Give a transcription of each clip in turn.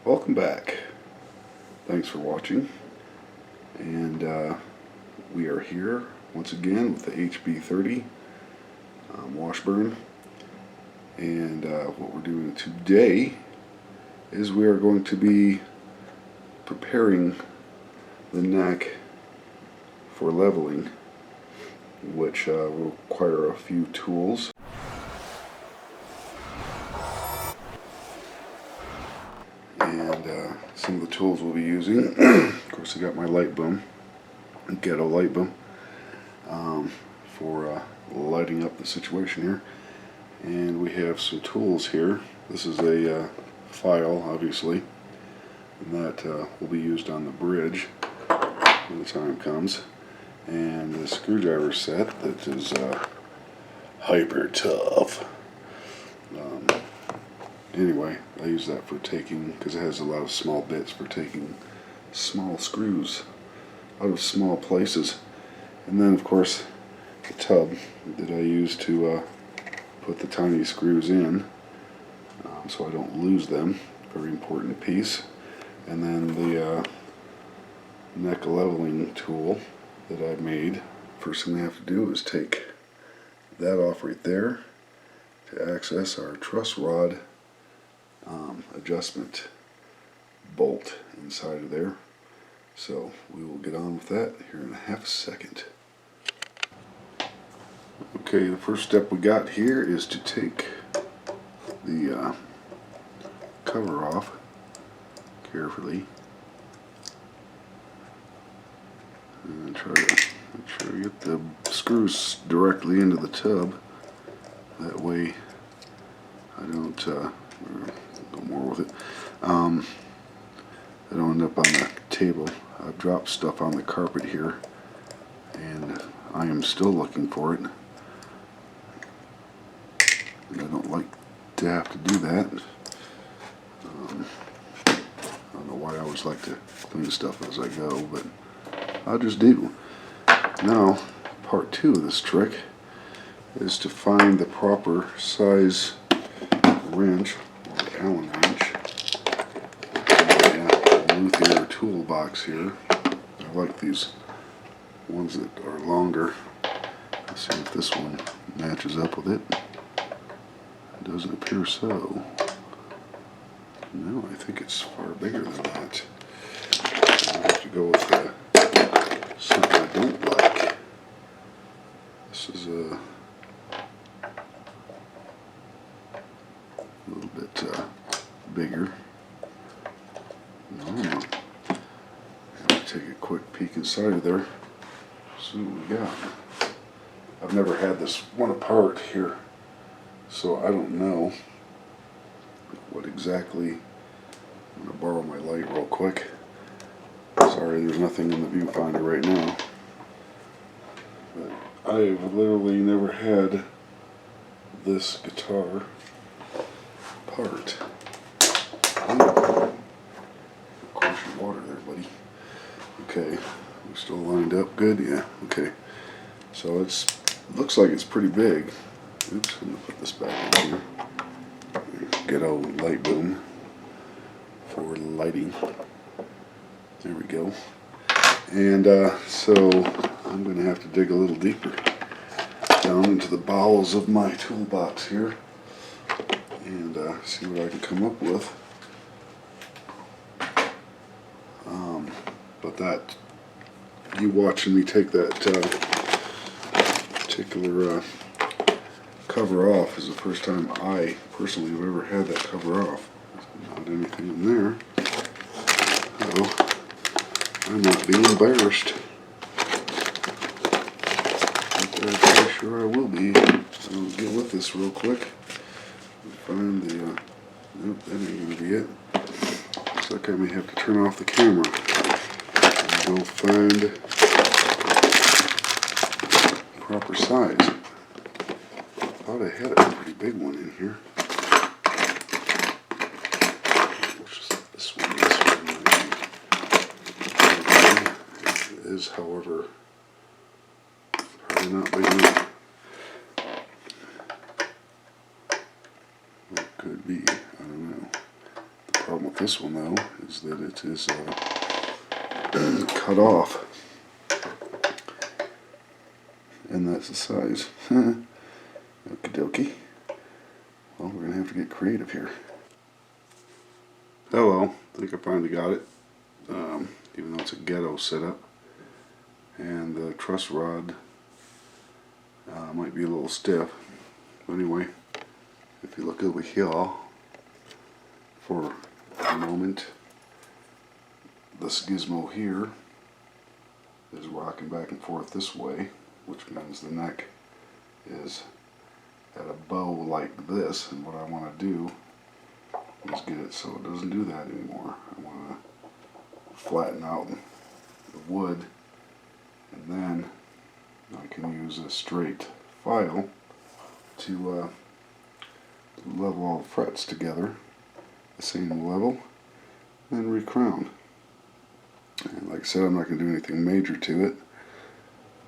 Welcome back. Thanks for watching. And we are here once again with the HB30 Washburn. And what we're doing today is we are going to be preparing the neck for leveling, which will require a few tools. And some of the tools we'll be using, of course I got my light boom, ghetto light boom, for lighting up the situation here. And we have some tools here. This is a file, obviously, and that will be used on the bridge when the time comes. And the screwdriver set that is hyper tough. Anyway, I use that for taking, because it has a lot of small bits for taking small screws out of small places. And then of course the tub that I use to put the tiny screws in, so I don't lose them. Very important piece. And then the neck leveling tool that I made. First thing we have to do is take that off right there to access our truss rod adjustment bolt inside of there. So we will get on with that here in a half a second. Okay, the first step we got here is to take the cover off carefully and try to make sure you get the screws directly into the tub. That way I don't go more with it. I don't end up on the table. I've dropped stuff on the carpet here and I am still looking for it. And I don't like to have to do that. I don't know why I always like to clean stuff as I go, but I just do. Now, part two of this trick is to find the proper size wrench, or Allen wrench, in my luthier toolbox here. I like these ones that are longer. Let's see if this one matches up with it. It doesn't appear so. No, I think it's far bigger than that. I have to go with something I don't like. This is a little bit bigger. No, I have to take a quick peek inside of there. See what we got. I've never had this one apart here, so I don't know what exactly. I'm going to borrow my light real quick. Sorry, there's nothing in the viewfinder right now. But I've literally never had this guitar part. Of course, your water there, buddy. Okay, we're still lined up good? Yeah, okay. So it looks like it's pretty big. Oops, I'm going to put this back in here. Ghetto light boom for lighting. There we go. And so I'm going to have to dig a little deeper down into the bowels of my toolbox here and see what I can come up with. But that, you watching me take that particular cover off is the first time I personally have ever had that cover off. Not anything in there. So I'm not being embarrassed. But I'm pretty sure I will be. I'll get with this real quick. Find the nope, that ain't gonna be it. Looks like I may have to turn off the camera and go find proper size. I thought I had a pretty big one in here. This one. It is, however, probably not big enough. It could be, I don't know. The problem with this one though is that it is cut off, and that's the size. Okie dokie. Well, we're gonna have to get creative here. Hello, I think I finally got it. Even though it's a ghetto setup, and the truss rod might be a little stiff. But anyway, if you look over here for a moment, this gizmo here is rocking back and forth this way, which means the neck is at a bow like this, and what I want to do is get it so it doesn't do that anymore. I want to flatten out the wood, and then I can use a straight file to level all the frets together the same level, and recrown. And like I said, I'm not going to do anything major to it,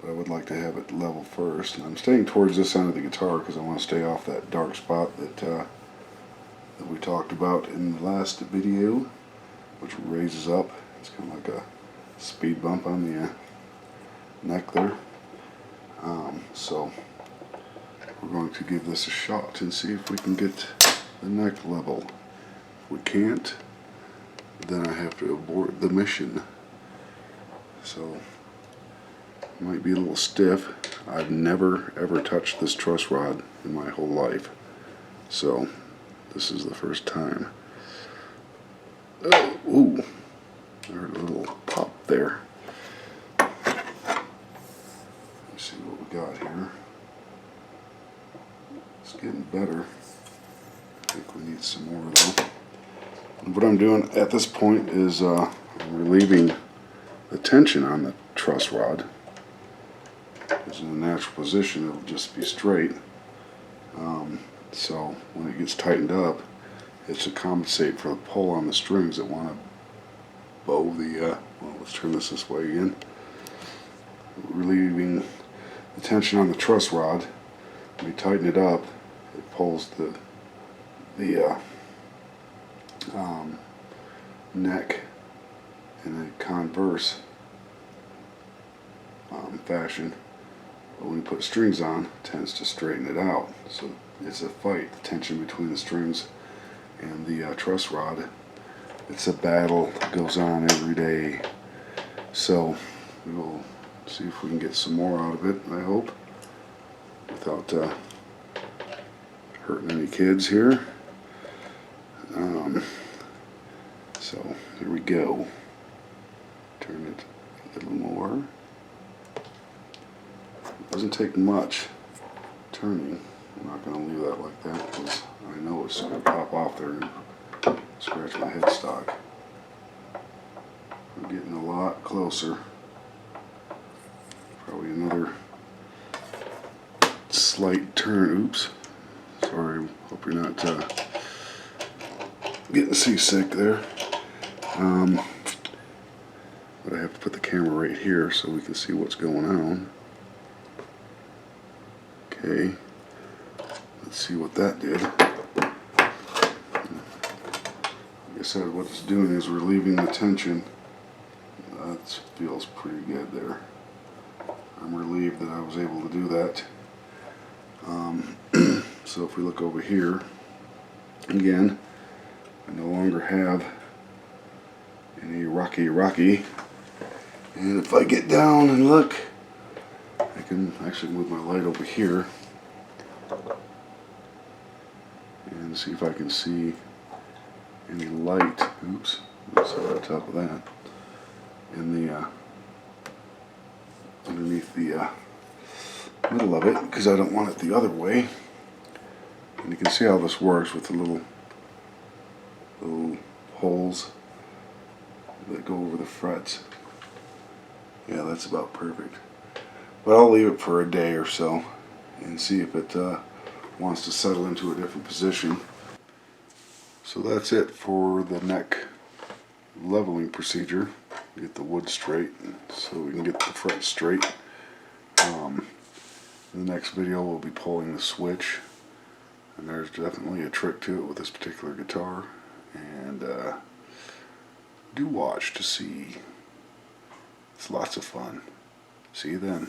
but I would like to have it level first. And I'm staying towards this end of the guitar because I want to stay off that dark spot that we talked about in the last video, which raises up. It's kind of like a speed bump on the neck there. So we're going to give this a shot and see if we can get the neck level. If we can't, then I have to abort the mission. So it might be a little stiff. I've never ever touched this truss rod in my whole life, so this is the first time. Oh, ooh, I heard a little pop there. Let's see what we got here. It's getting better. I think we need some more though. And what I'm doing at this point is I'm relieving the tension on the truss rod. Because in a natural position it'll just be straight. So when it gets tightened up, it's to compensate for the pull on the strings that want to bow the, well, let's turn this way again. Relieving the tension on the truss rod. When you tighten it up, it pulls the neck in a converse fashion. But when you put strings on, it tends to straighten it out. So it's a fight, the tension between the strings and the truss rod. It's a battle that goes on every day. So we will see if we can get some more out of it, I hope, without hurting any kids here. So here we go. Turn it a little more. It doesn't take much turning. I'm not going to leave that like that because I know it's going to pop off there and scratch my headstock. We're getting a lot closer. Probably another slight turn. Oops. Sorry, hope you're not getting seasick there. But I have to put the camera right here so we can see what's going on. Okay, let's see what that did. Like I said, what it's doing is relieving the tension. That feels pretty good there. I'm relieved that I was able to do that. So if we look over here, again, I no longer have any rocky. And if I get down and look, I can actually move my light over here and see if I can see any light. Oops, let's sit on top of that. In the underneath the middle of it, because I don't want it the other way. And you can see how this works with the little holes that go over the frets. Yeah, that's about perfect. But I'll leave it for a day or so and see if it wants to settle into a different position. So that's it for the neck leveling procedure. Get the wood straight so we can get the frets straight. In the next video we'll be pulling the switch, and there's definitely a trick to it with this particular guitar, and do watch to see. It's lots of fun. See you then.